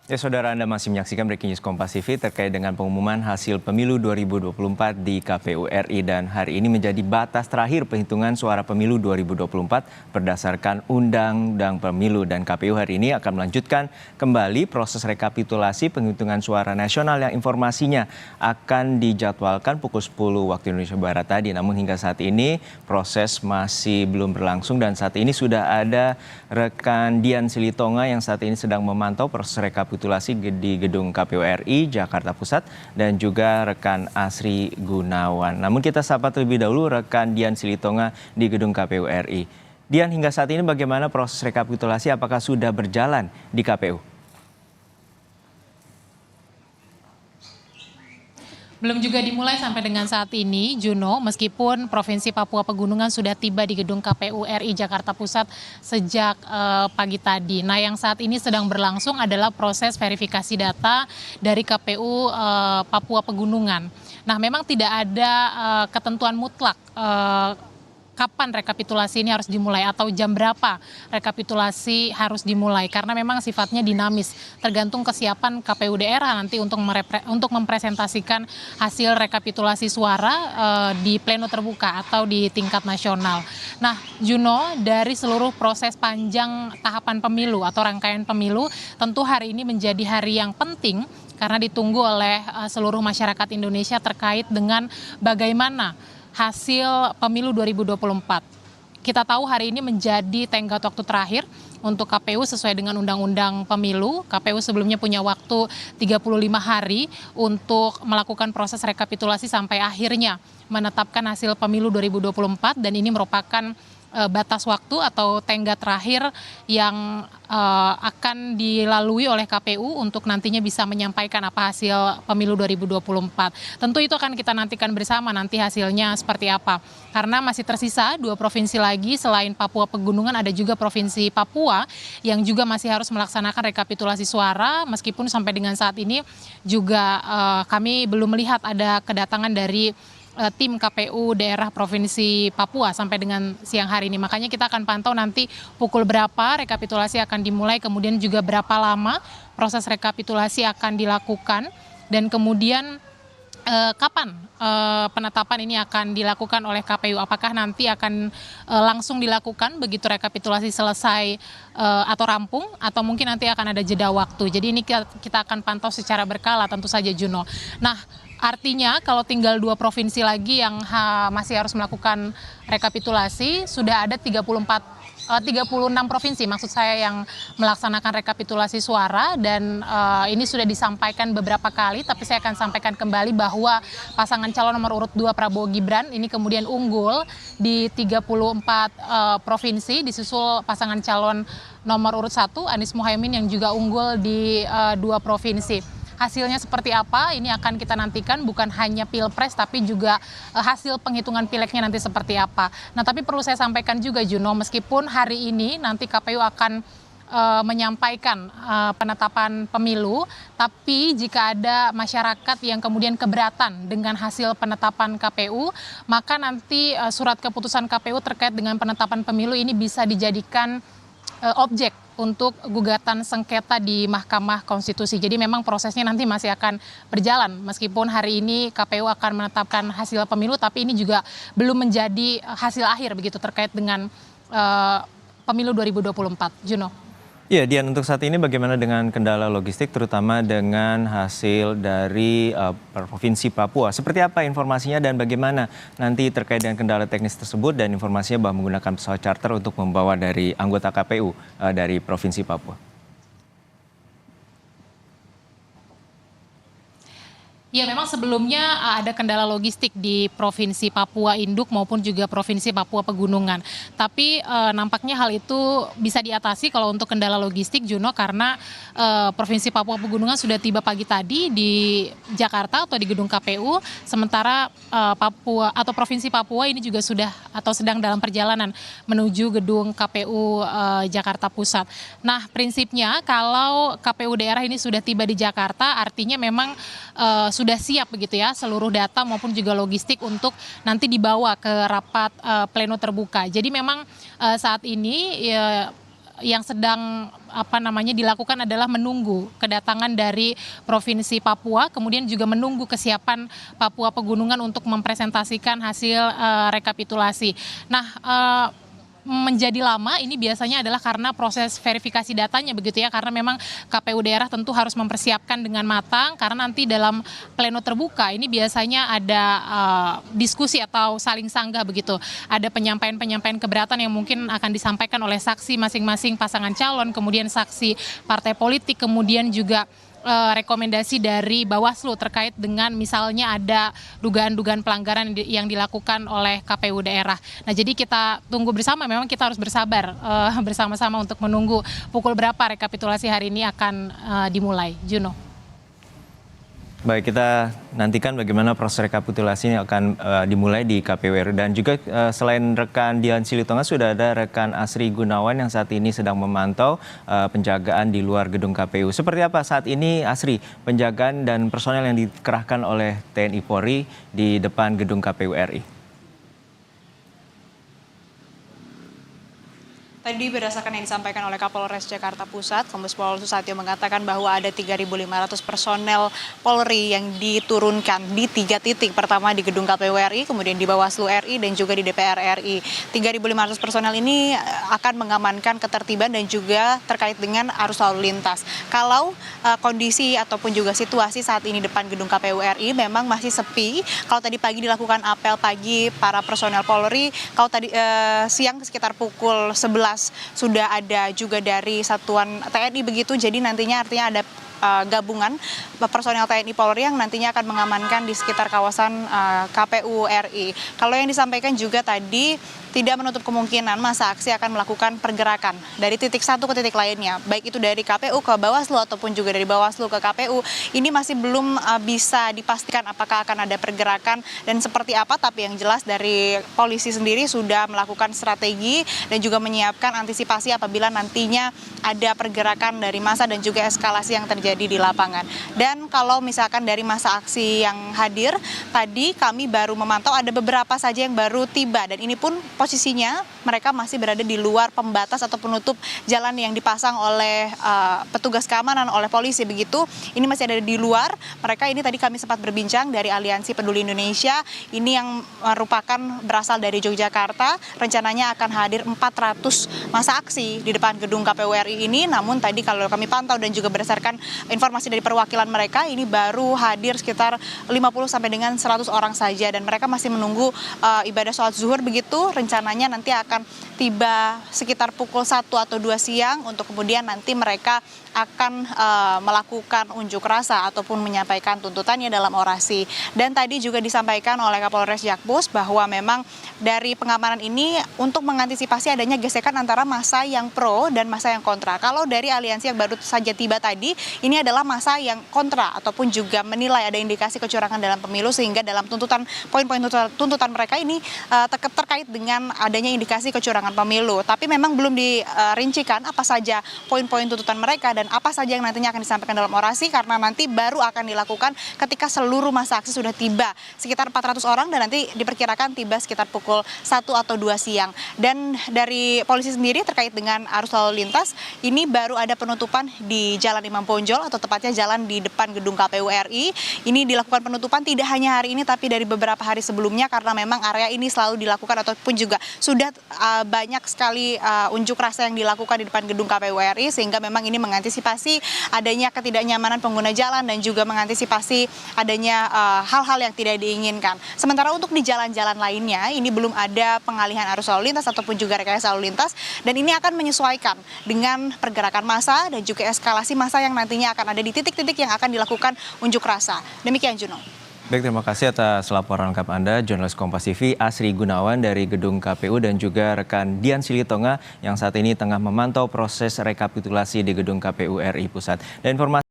Ya, saudara, Anda masih menyaksikan Breaking News Kompas TV terkait dengan pengumuman hasil pemilu 2024 di KPU RI, dan hari ini menjadi batas terakhir penghitungan suara pemilu 2024 berdasarkan Undang-Undang Pemilu, dan KPU hari ini akan melanjutkan kembali proses rekapitulasi penghitungan suara nasional yang informasinya akan dijadwalkan pukul 10 waktu Indonesia Barat tadi. Namun hingga saat ini proses masih belum berlangsung, dan saat ini sudah ada rekan Dian Silitonga yang saat ini sedang memantau proses rekapitulasi di gedung KPU RI Jakarta Pusat, dan juga rekan Asri Gunawan. Namun kita sapa terlebih dahulu rekan Dian Silitonga di gedung KPU RI. Dian, hingga saat ini bagaimana proses rekapitulasi? Apakah sudah berjalan di KPU? Belum juga dimulai sampai dengan saat ini, Juno, meskipun Provinsi Papua Pegunungan sudah tiba di gedung KPU RI Jakarta Pusat sejak pagi tadi. Nah, yang saat ini sedang berlangsung adalah proses verifikasi data dari KPU Papua Pegunungan. Nah, memang tidak ada ketentuan mutlak kapan rekapitulasi ini harus dimulai atau jam berapa rekapitulasi harus dimulai, karena memang sifatnya dinamis, tergantung kesiapan KPU daerah nanti untuk mempresentasikan hasil rekapitulasi suara di pleno terbuka atau di tingkat nasional. Nah, Juno, dari seluruh proses panjang tahapan pemilu atau rangkaian pemilu, tentu hari ini menjadi hari yang penting karena ditunggu oleh seluruh masyarakat Indonesia terkait dengan bagaimana hasil pemilu 2024. Kita tahu hari ini menjadi tenggat waktu terakhir untuk KPU sesuai dengan Undang-Undang Pemilu. KPU sebelumnya punya waktu 35 hari untuk melakukan proses rekapitulasi sampai akhirnya menetapkan hasil pemilu 2024, dan ini merupakan batas waktu atau tenggat terakhir yang akan dilalui oleh KPU untuk nantinya bisa menyampaikan apa hasil pemilu 2024. Tentu itu akan kita nantikan bersama nanti hasilnya seperti apa. Karena masih tersisa 2 provinsi lagi selain Papua Pegunungan, ada juga Provinsi Papua yang juga masih harus melaksanakan rekapitulasi suara, meskipun sampai dengan saat ini juga kami belum melihat ada kedatangan dari tim KPU daerah Provinsi Papua sampai dengan siang hari ini. Makanya kita akan pantau nanti pukul berapa rekapitulasi akan dimulai, kemudian juga berapa lama proses rekapitulasi akan dilakukan, dan kemudian kapan penetapan ini akan dilakukan oleh KPU. Apakah nanti akan langsung dilakukan begitu rekapitulasi selesai atau rampung, atau mungkin nanti akan ada jeda waktu. Jadi ini kita akan pantau secara berkala tentu saja, Juno. Nah, artinya kalau tinggal 2 provinsi lagi yang masih harus melakukan rekapitulasi, sudah ada 36 provinsi maksud saya yang melaksanakan rekapitulasi suara, dan ini sudah disampaikan beberapa kali, tapi saya akan sampaikan kembali bahwa pasangan calon nomor urut 2 Prabowo Gibran ini kemudian unggul di 34 provinsi, disusul pasangan calon nomor urut 1 Anies Mohaimin yang juga unggul di 2 provinsi. Hasilnya seperti apa, ini akan kita nantikan, bukan hanya Pilpres tapi juga hasil penghitungan pileknya nanti seperti apa. Nah, tapi perlu saya sampaikan juga, Juno, meskipun hari ini nanti KPU akan menyampaikan penetapan pemilu, tapi jika ada masyarakat yang kemudian keberatan dengan hasil penetapan KPU, maka nanti surat keputusan KPU terkait dengan penetapan pemilu ini bisa dijadikan objek untuk gugatan sengketa di Mahkamah Konstitusi. Jadi memang prosesnya nanti masih akan berjalan, meskipun hari ini KPU akan menetapkan hasil pemilu, tapi ini juga belum menjadi hasil akhir begitu terkait dengan pemilu 2024. Juno. Ya, Dian, untuk saat ini bagaimana dengan kendala logistik, terutama dengan hasil dari Provinsi Papua? Seperti apa informasinya dan bagaimana nanti terkait dengan kendala teknis tersebut, dan informasinya bahwa menggunakan pesawat charter untuk membawa dari anggota KPU dari Provinsi Papua? Ya, memang sebelumnya ada kendala logistik di Provinsi Papua Induk maupun juga Provinsi Papua Pegunungan. Tapi nampaknya hal itu bisa diatasi kalau untuk kendala logistik, Juno, karena Provinsi Papua Pegunungan sudah tiba pagi tadi di Jakarta atau di gedung KPU, sementara Papua atau Provinsi Papua ini juga sudah atau sedang dalam perjalanan menuju gedung KPU Jakarta Pusat. Nah, prinsipnya kalau KPU daerah ini sudah tiba di Jakarta, artinya memang sudah siap begitu ya seluruh data maupun juga logistik untuk nanti dibawa ke rapat pleno terbuka. Jadi memang saat ini yang sedang dilakukan adalah menunggu kedatangan dari Provinsi Papua, kemudian juga menunggu kesiapan Papua Pegunungan untuk mempresentasikan hasil rekapitulasi. Nah, menjadi lama ini biasanya adalah karena proses verifikasi datanya begitu ya, karena memang KPU daerah tentu harus mempersiapkan dengan matang karena nanti dalam pleno terbuka ini biasanya ada diskusi atau saling sanggah begitu, ada penyampaian keberatan yang mungkin akan disampaikan oleh saksi masing-masing pasangan calon, kemudian saksi partai politik, kemudian juga rekomendasi dari Bawaslu terkait dengan misalnya ada dugaan-dugaan pelanggaran yang dilakukan oleh KPU daerah. Nah, jadi kita tunggu bersama, memang kita harus bersabar bersama-sama untuk menunggu pukul berapa rekapitulasi hari ini akan dimulai. Juno. Baik, kita nantikan bagaimana proses rekapitulasi ini akan dimulai di KPU RI. Dan juga selain rekan Dian Silitonga, sudah ada rekan Asri Gunawan yang saat ini sedang memantau penjagaan di luar gedung KPU. Seperti apa saat ini, Asri, penjagaan dan personel yang dikerahkan oleh TNI Polri di depan gedung KPU RI? Tadi berdasarkan yang disampaikan oleh Kapolres Jakarta Pusat, Kombes Pol Susatyo mengatakan bahwa ada 3.500 personel Polri yang diturunkan di 3 titik. Pertama di gedung KPU RI, kemudian di Bawaslu RI, dan juga di DPR RI. 3.500 personel ini akan mengamankan ketertiban dan juga terkait dengan arus lalu lintas. Kalau kondisi ataupun juga situasi saat ini depan gedung KPU RI memang masih sepi. Kalau tadi pagi dilakukan apel pagi para personel Polri, kalau tadi siang sekitar pukul 11 sudah ada juga dari satuan TNI begitu, jadi nantinya artinya ada gabungan personel TNI Polri yang nantinya akan mengamankan di sekitar kawasan KPU RI. Kalau yang disampaikan juga tadi tidak menutup kemungkinan masa aksi akan melakukan pergerakan dari titik satu ke titik lainnya, baik itu dari KPU ke Bawaslu ataupun juga dari Bawaslu ke KPU. Ini masih belum bisa dipastikan apakah akan ada pergerakan dan seperti apa, tapi yang jelas dari polisi sendiri sudah melakukan strategi dan juga menyiapkan antisipasi apabila nantinya ada pergerakan dari massa dan juga eskalasi yang terjadi di lapangan. Dan kalau misalkan dari masa aksi yang hadir, tadi kami baru memantau ada beberapa saja yang baru tiba, dan ini pun posisinya mereka masih berada di luar pembatas atau penutup jalan yang dipasang oleh petugas keamanan, oleh polisi begitu. Ini masih ada di luar. Mereka ini tadi kami sempat berbincang dari Aliansi Peduli Indonesia, ini yang merupakan berasal dari Yogyakarta. Rencananya akan hadir 400 masa aksi di depan gedung KPU RI ini. Namun tadi kalau kami pantau dan juga berdasarkan informasi dari perwakilan mereka, ini baru hadir sekitar 50 sampai dengan 100 orang saja, dan mereka masih menunggu ibadah sholat zuhur begitu. Rencananya nanti akan tiba sekitar pukul 1 atau 2 siang untuk kemudian nanti mereka akan melakukan unjuk rasa ataupun menyampaikan tuntutannya dalam orasi. Dan tadi juga disampaikan oleh Kapolres Jakpus bahwa memang dari pengamanan ini untuk mengantisipasi adanya gesekan antara massa yang pro dan massa yang kontra. Kalau dari aliansi yang baru saja tiba tadi, ini adalah massa yang kontra ataupun juga menilai ada indikasi kecurangan dalam pemilu, sehingga dalam poin-poin tuntutan mereka ini terkait dengan adanya indikasi kecurangan pemilu. Tapi memang belum dirincikan apa saja poin-poin tuntutan mereka dan apa saja yang nantinya akan disampaikan dalam orasi, karena nanti baru akan dilakukan ketika seluruh masa aksi sudah tiba, sekitar 400 orang, dan nanti diperkirakan tiba sekitar pukul 1 atau 2 siang. Dan dari polisi sendiri terkait dengan arus lalu lintas, ini baru ada penutupan di Jalan Imam Bonjol atau tepatnya jalan di depan gedung KPU RI. Ini dilakukan penutupan tidak hanya hari ini tapi dari beberapa hari sebelumnya, karena memang area ini selalu dilakukan ataupun juga sudah banyak sekali unjuk rasa yang dilakukan di depan gedung KPU RI, sehingga memang ini mengantisipasi adanya ketidaknyamanan pengguna jalan dan juga mengantisipasi adanya hal-hal yang tidak diinginkan. Sementara untuk di jalan-jalan lainnya ini belum ada pengalihan arus lalu lintas ataupun juga rekayasa lalu lintas, dan ini akan menyesuaikan dengan pergerakan massa dan juga eskalasi massa yang nantinya akan ada di titik-titik yang akan dilakukan unjuk rasa. Demikian, Juno. Baik, terima kasih atas laporan lengkap Anda, jurnalis Kompas TV Asri Gunawan dari gedung KPU, dan juga rekan Dian Silitonga yang saat ini tengah memantau proses rekapitulasi di gedung KPU RI Pusat. Dan informasi